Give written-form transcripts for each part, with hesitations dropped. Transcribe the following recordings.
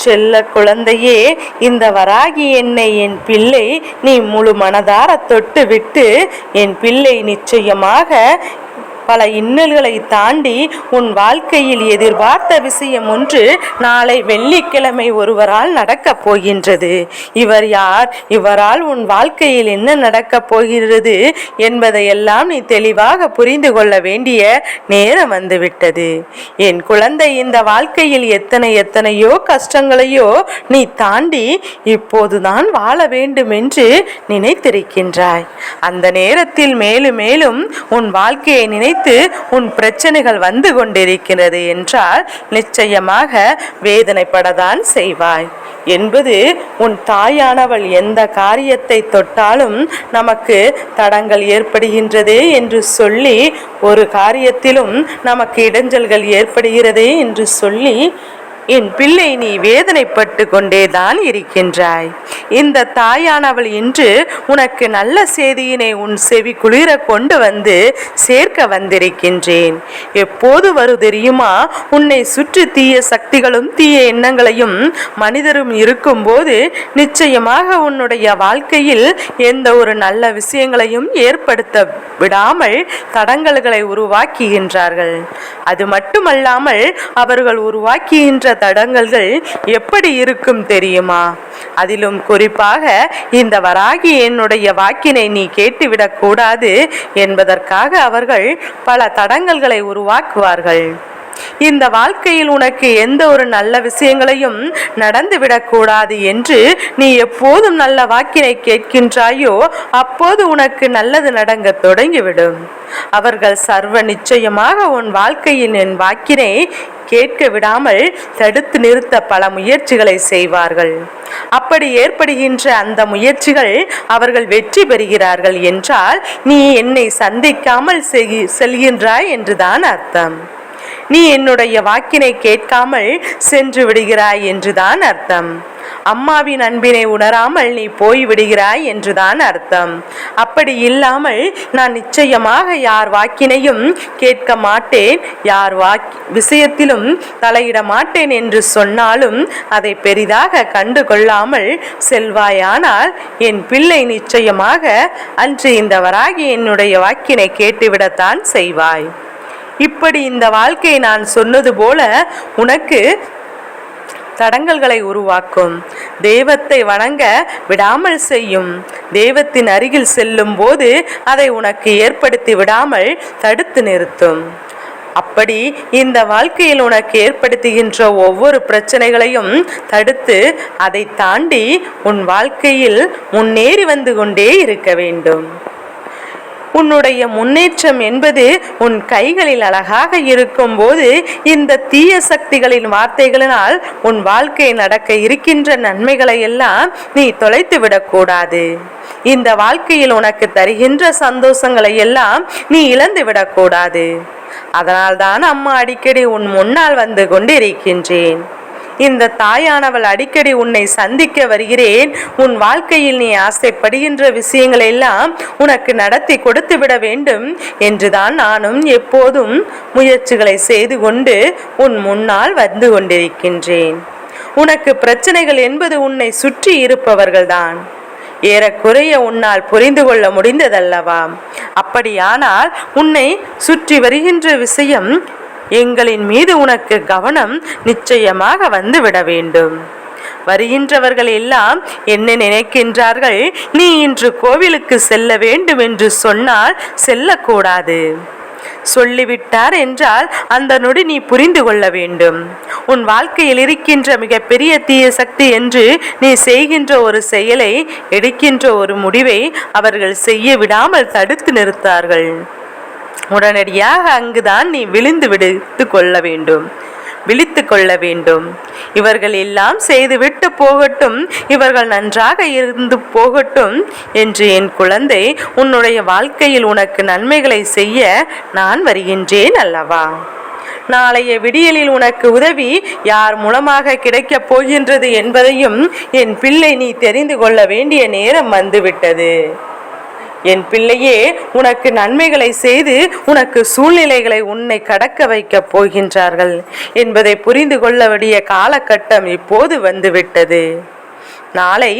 செல்ல குழந்தையே, இந்த வராகி என்னை என் பிள்ளை நீ முழு மனதார தொட்டு விட்டு, என் பிள்ளை நிச்சயமாக பல இன்னல்களை தாண்டி உன் வாழ்க்கையில் எதிர்பார்த்த விஷயம் ஒன்று நாளை வெள்ளிக்கிழமை ஒருவரால் நடக்கப் போகின்றது. இவர் யார், இவரால் உன் வாழ்க்கையில் என்ன நடக்கப் போகிறது என்பதையெல்லாம் நீ தெளிவாக புரிந்து கொள்ள வேண்டிய நேரம் வந்துவிட்டது. என் குழந்தை, இந்த வாழ்க்கையில் எத்தனையோ கஷ்டங்களையோ நீ தாண்டி இப்போதுதான் வாழ வேண்டும் என்று நினைத்திருக்கின்றாய். அந்த நேரத்தில் மேலும் மேலும் உன் வாழ்க்கையை நினைத்து உன் பிரச்சனைகள் வந்து கொண்டிருக்கிறது என்றால் நிச்சயமாக வேதனைப்படத்தான் செய்வாய். என்பது உன் தாயானவள் எந்த காரியத்தை தொட்டாலும் நமக்கு தடங்கள் ஏற்படுகின்றதே என்று சொல்லி, ஒரு காரியத்திலும் நமக்கு இடைஞ்சல்கள் ஏற்படுகிறதே என்று சொல்லி என் பிள்ளை நீ வேதனைப்பட்டு கொண்டேதான் இருக்கின்றாய். இந்த தாயானவள் இன்று உனக்கு நல்ல செய்தியினை உன் செவி குளிர கொண்டு வந்து சேர்க்க வந்திருக்கின்றேன். எப்போது வரும் தெரியுமா? உன்னை சுற்றி தீய சக்திகளும் தீய எண்ணங்களையும் மனிதரும் இருக்கும்போது நிச்சயமாக உன்னுடைய வாழ்க்கையில் எந்த ஒரு நல்ல விஷயங்களையும் ஏற்படுத்த விடாமல் தடங்கல்களை உருவாக்குகின்றார்கள். அது மட்டுமல்லாமல் அவர்கள் உருவாக்குகின்ற தடங்கல்கள் எப்படி இருக்கும் தெரியுமா? அதிலும் குறிப்பாக இந்த வராகி என்னுடைய வாக்கினை நீ கேட்டுவிடக் கூடாது என்பதற்காக அவர்கள் பல தடங்கல்களை உருவாக்குவார்கள். இந்த வாழ்க்கையில் உனக்கு எந்த ஒரு நல்ல விஷயங்களையும் நடந்துவிடக்கூடாது என்று நீ எப்போதும் நல்ல வாக்கினை கேட்கின்றாயோ அப்போது உனக்கு நல்லது நடங்க தொடங்கிவிடும். அவர்கள் சர்வ நிச்சயமாக உன் வாழ்க்கையில் என் வாக்கினை கேட்க விடாமல் தடுத்து நிறுத்த பல முயற்சிகளை செய்வார்கள். அப்படி ஏற்படுகின்ற அந்த முயற்சிகள் அவர்கள் வெற்றி பெறுகிறார்கள் என்றால் நீ என்னை சந்திக்காமல் செல்கின்றாய் என்றுதான் அர்த்தம். நீ என்னுடைய வாக்கினை கேட்காமல் சென்று விடுகிறாய் என்றுதான் அர்த்தம். அம்மாவின் அன்பினை உணராமல் நீ போய் விடுகிறாய் என்றுதான் அர்த்தம். அப்படி இல்லாமல் நான் நிச்சயமாக யார் வாக்கினையும் கேட்க மாட்டேன், யார் விஷயத்திலும் தலையிட மாட்டேன் என்று சொன்னாலும் அதை பெரிதாக கண்டு கொள்ளாமல் செல்வாயானால் என் பிள்ளை நிச்சயமாக அன்று இந்த வராகி என்னுடைய வாக்கினை கேட்டுவிடத்தான் செய்வாய். இப்படி இந்த வாழ்க்கையை நான் சொன்னது போல உனக்கு தடங்கல்களை உருவாக்கும், தெய்வத்தை வணங்க விடாமல் செய்யும், தெய்வத்தின் அருகில் செல்லும் போது அதை உனக்கு ஏற்படுத்தி விடாமல் தடுத்து நிறுத்தும். அப்படி இந்த வாழ்க்கையில் உனக்கு ஏற்படுத்துகின்ற ஒவ்வொரு பிரச்சனைகளையும் தடுத்து அதை தாண்டி உன் வாழ்க்கையில் முன்னேறி வந்து கொண்டே இருக்க வேண்டும். உன்னுடைய முன்னேற்றம் என்பது உன் கைகளில் அழகாக இருக்கும் போது இந்த தீய சக்திகளின் வார்த்தைகளினால் உன் வாழ்க்கை நடக்க இருக்கின்ற நன்மைகளை எல்லாம் நீ தொலைத்து விடக்கூடாது. இந்த வாழ்க்கையில் உனக்கு தருகின்ற சந்தோஷங்களை எல்லாம் நீ இழந்து விடக்கூடாது. அதனால்தான் அம்மா அடிக்கடி உன் முன்னால் வந்து கொண்டிருக்கின்றேன். இந்த தாயானவள் அடிக்கடி உன்னை சந்திக்க வருகிறேன், உன் வாழ்க்கையில் நீ ஆசைப்படுகின்ற விஷயங்கள் எல்லாம் உனக்கு நடத்தி கொடுத்து விட வேண்டும் என்றுதான் நானும் எப்போதும் முயற்சிகளை செய்து கொண்டு உன் முன்னால் வந்து கொண்டிருக்கின்றேன். உனக்கு பிரச்சனைகள் என்பது உன்னை சுற்றி இருப்பவர்கள்தான். ஏறக்குறைய உன்னால் புரிந்து கொள்ள முடிந்ததல்லவா? அப்படியானால் உன்னை சுற்றி வருகின்ற விஷயம் எங்களின் மீது உனக்கு கவனம் நிச்சயமாக வந்து விட வேண்டும். வருகின்றவர்கள் எல்லாம் என்ன நினைக்கின்றார்கள்? நீ இன்று கோவிலுக்கு செல்ல வேண்டும் என்று சொன்னால் செல்லக்கூடாது. சொல்லிவிட்டார் என்றால் அந்த நொடி நீ புரிந்து கொள்ள வேண்டும். உன் வாழ்க்கையில் இருக்கின்ற மிகப்பெரிய தீய சக்தி என்று நீ செய்கின்ற ஒரு செயலை, எடுக்கின்ற ஒரு முடிவை அவர்கள் செய்ய விடாமல் தடுத்து நிறுத்தார்கள். உடனடியாக அங்குதான் நீ விழித்து கொள்ள வேண்டும். இவர்கள் எல்லாம் செய்துவிட்டு போகட்டும், இவர்கள் நன்றாக இருந்து போகட்டும் என்று என் குழந்தை, உன்னுடைய வாழ்க்கையில் உனக்கு நன்மைகளை செய்ய நான் வருகின்றேன் அல்லவா? நாளைய விடியலில் உனக்கு உதவி யார் மூலமாக கிடைக்கப் போகின்றது என்பதையும் என் பிள்ளை நீ தெரிந்து கொள்ள வேண்டிய நேரம் வந்துவிட்டது. என் பிள்ளையே, உனக்கு நன்மைகளை செய்து உனக்கு சூழ்நிலைகளை உன்னை கடக்க வைக்கப் போகின்றார்கள் என்பதை புரிந்து கொள்ள வேண்டிய காலகட்டம் இப்போது வந்துவிட்டது. நாளை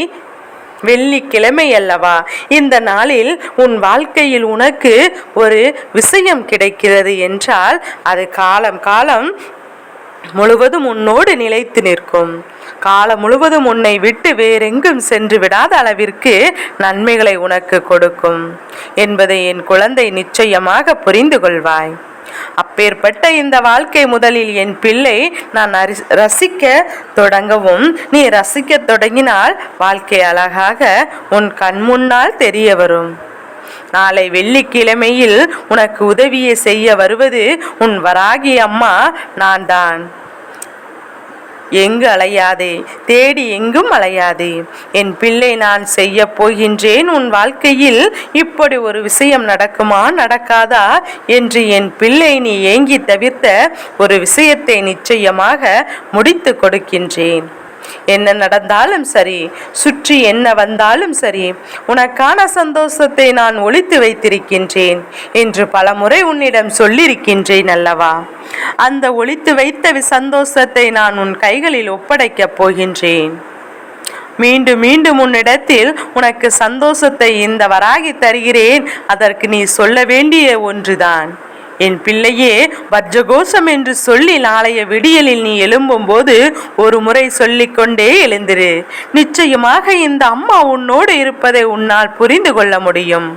வெள்ளிக்கிழமை அல்லவா? இந்த நாளில் உன் வாழ்க்கையில் உனக்கு ஒரு விஷயம் கிடைக்கிறது என்றால் அது காலம் காலம் முழுவதும் உன்னோடு நிலைத்து நிற்கும். காலம் முழுவதும் உன்னை விட்டு வேறெங்கும் சென்று விடாத அளவிற்கு நன்மைகளை உனக்கு கொடுக்கும் என்பதை என் குழந்தை நிச்சயமாக புரிந்து கொள்வாய். அப்பேற்பட்ட இந்த வாழ்க்கை முதலில் என் பிள்ளை நான் ரசிக்க தொடங்கவும், நீ ரசிக்க தொடங்கினால் வாழ்க்கை அழகாக உன் கண் முன்னால் தெரிய வரும். நாளை வெள்ளிக்கிழமையில் உனக்கு உதவியை செய்ய வருவது உன் வராகி அம்மா நான் தான். எங்கு அலையாதே, தேடி எங்கும் அலையாதே என் பிள்ளை, நான் செய்ய போகின்றேன். உன் வாழ்க்கையில் இப்படி ஒரு விஷயம் நடக்குமா நடக்காதா என்று என் பிள்ளை நீ ஏங்கி தவிர்த்த ஒரு விஷயத்தை நிச்சயமாக முடித்து கொடுக்கின்றேன். என்ன நடந்தாலும் சரி, சுற்றி என்ன வந்தாலும் சரி, உனக்கான சந்தோஷத்தை நான் ஒளித்து வைத்திருக்கின்றேன் என்று பலமுறை உன்னிடம் சொல்லியிருக்கின்றேன் அல்லவா? அந்த ஒளித்து வைத்த சந்தோஷத்தை நான் உன் கைகளில் ஒப்படைக்கப் போகின்றேன். மீண்டும் மீண்டும் உன்னிடத்தில் உனக்கு சந்தோஷத்தை இந்த வராகி தருகிறேன். அதற்கு நீ சொல்ல வேண்டிய ஒன்றுதான். என் பிள்ளையே, வஜ்ரகோஷம் என்று சொல்லி நாளைய விடியலில் நீ எழும்பும் போது ஒரு முறை சொல்லிக்கொண்டே எழுந்திரு. நிச்சயமாக இந்த அம்மா உன்னோடு இருப்பதை உன்னால் புரிந்து கொள்ள முடியும்.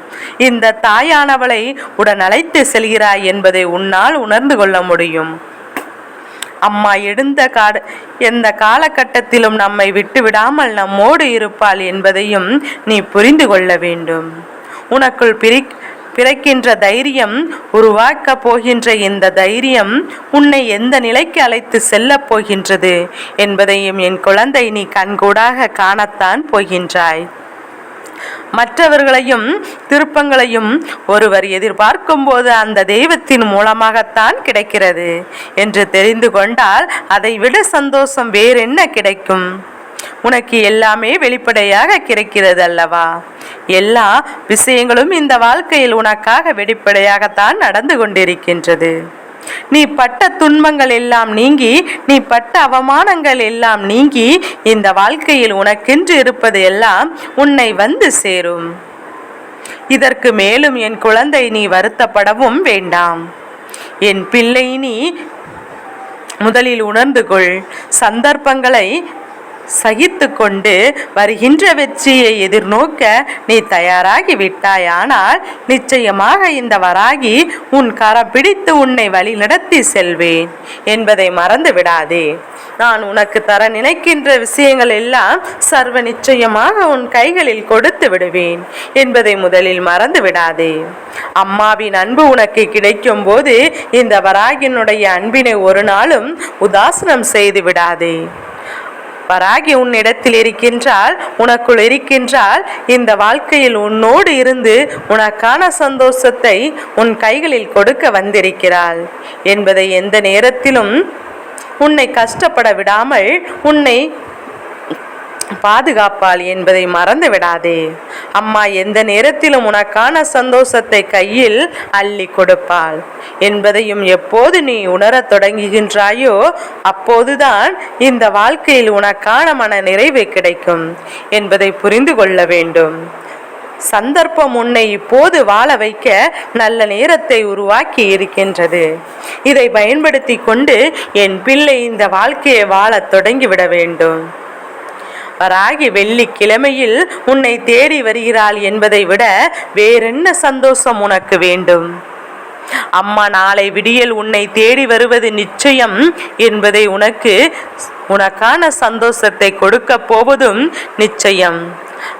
இந்த தாயானவளை உடன் அழைத்து செல்கிறாய் என்பதை உன்னால் உணர்ந்து கொள்ள முடியும். அம்மா எந்த காலகட்டத்திலும் நம்மை விட்டு விடாமல் நம்மோடு இருப்பாள் என்பதையும் நீ புரிந்து கொள்ள வேண்டும். உனக்குள் பிறக்கின்ற தைரியம், உருவாக்க போகின்ற இந்த தைரியம் உன்னை எந்த நிலைக்கு அழைத்து செல்ல போகின்றது என்பதையும் என் குழந்தை நீ கண்கூடாக காணத்தான் போகின்றாய். மற்றவர்களையும் திருப்பங்களையும் ஒருவர் எதிர்பார்க்கும் போது அந்த தெய்வத்தின் மூலமாகத்தான் கிடைக்கிறது என்று தெரிந்து கொண்டால் அதை விட சந்தோஷம் வேறென்ன கிடைக்கும்? உனக்கு எல்லாமே வெளிப்படையாக கிடைக்கிறது அல்லவா? எல்லா விஷயங்களும் இந்த வாழ்க்கையில் உனக்காக வெளிப்படையாகத்தான் நடந்து கொண்டிருக்கின்றது. நீ பட்ட துன்பங்கள் எல்லாம் நீங்கி, நீ பட்ட அவமானங்கள் எல்லாம் நீங்கி, இந்த வாழ்க்கையில் உனக்கென்று இருப்பது எல்லாம் உன்னை வந்து சேரும். இதற்கு மேலும் என் குழந்தை நீ வருத்தப்படவும் வேண்டாம். என் பிள்ளை, நீ முதலில் உணர்ந்து கொள். சந்தர்ப்பங்களை சகித்து கொண்டு வருகின்ற வெற்றியை எதிர்நோக்க நீ தயாராகி விட்டாயானால் நிச்சயமாக இந்த வராகி உன் கரம் பிடித்து உன்னை வழி நடத்தி செல்வேன் என்பதை மறந்து விடாதே. நான் உனக்கு தர நினைக்கின்ற விஷயங்கள் எல்லாம் சர்வ நிச்சயமாக உன் கைகளில் கொடுத்து விடுவேன் என்பதை முதலில் மறந்து விடாதே. அம்மாவின் அன்பு உனக்கு கிடைக்கும் போது இந்த வராகினுடைய அன்பினை ஒரு நாளும் உதாசனம் செய்து விடாதே. வராகி உன்னிடத்தில் இருக்கின்றால், உனக்குள் இருக்கின்றால். இந்த வாழ்க்கையில் உன்னோடு இருந்து உனக்கான சந்தோஷத்தை உன் கைகளில் கொடுக்க வந்திருக்கிறாள் என்பதை எந்த நேரத்திலும் உன்னை கஷ்டப்பட விடாமல் உன்னை பாதுகாப்பாள் என்பதை மறந்து விடாதே. அம்மா எந்த நேரத்திலும் உனக்கான சந்தோஷத்தை கையில் அள்ளி கொடுப்பாள் என்பதையும் எப்போது நீ உணரத் தொடங்குகின்றாயோ அப்போதுதான் இந்த வாழ்க்கையில் உனக்கான மன நிறைவு கிடைக்கும் என்பதை புரிந்து கொள்ள வேண்டும். சந்தர்ப்பம் உன்னை இப்போது வாழ வைக்க நல்ல நேரத்தை உருவாக்கி இருக்கின்றது. இதை பயன்படுத்தி கொண்டு என் பிள்ளை இந்த வாழ்க்கையை வாழத் தொடங்கிவிட வேண்டும். வராகி வெள்ளிக்கிழமையில் உன்னை தேடி வருகிறாள் என்பதை விட வேறென்ன சந்தோஷம் உனக்கு வேண்டும்? அம்மா நாளை விடியல் உன்னை தேடி வருவது நிச்சயம் என்பதை உனக்கான சந்தோஷத்தை கொடுக்க போவதும் நிச்சயம்.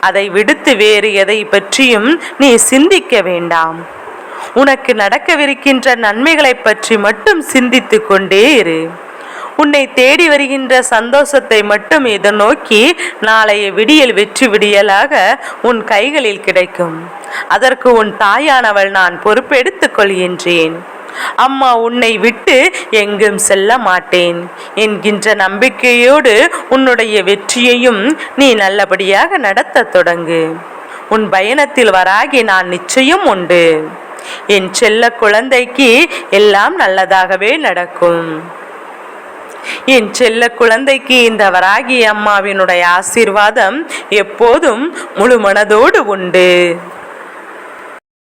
அதை விடுத்து வேறு எதை பற்றியும் நீ சிந்திக்க வேண்டாம். உனக்கு நடக்கவிருக்கின்ற நன்மைகளை பற்றி மட்டும் சிந்தித்து கொண்டே இரு. உன்னை தேடி வருகின்ற சந்தோஷத்தை மட்டும் எதிர்நோக்கி நாளைய விடியல் வெற்றி விடியலாக உன் கைகளில் கிடைக்கும். அதற்கு உன் தாயானவள் நான் பொறுப்பெடுத்துக் கொள்கின்றேன். அம்மா உன்னை விட்டு எங்கும் செல்ல மாட்டேன் என்கின்ற நம்பிக்கையோடு உன்னுடைய வெற்றியையும் நீ நல்லபடியாக நடத்த தொடங்கு. உன் பயணத்தில் வராகி நான் நிச்சயம் உண்டு. என் செல்ல குழந்தைக்கு எல்லாம் நல்லதாகவே நடக்கும். என் செல்ல குழந்தைக்கு இந்த வராகி அம்மாவினுடைய ஆசீர்வாதம் எப்போதும் முழு மனதோடு உண்டு.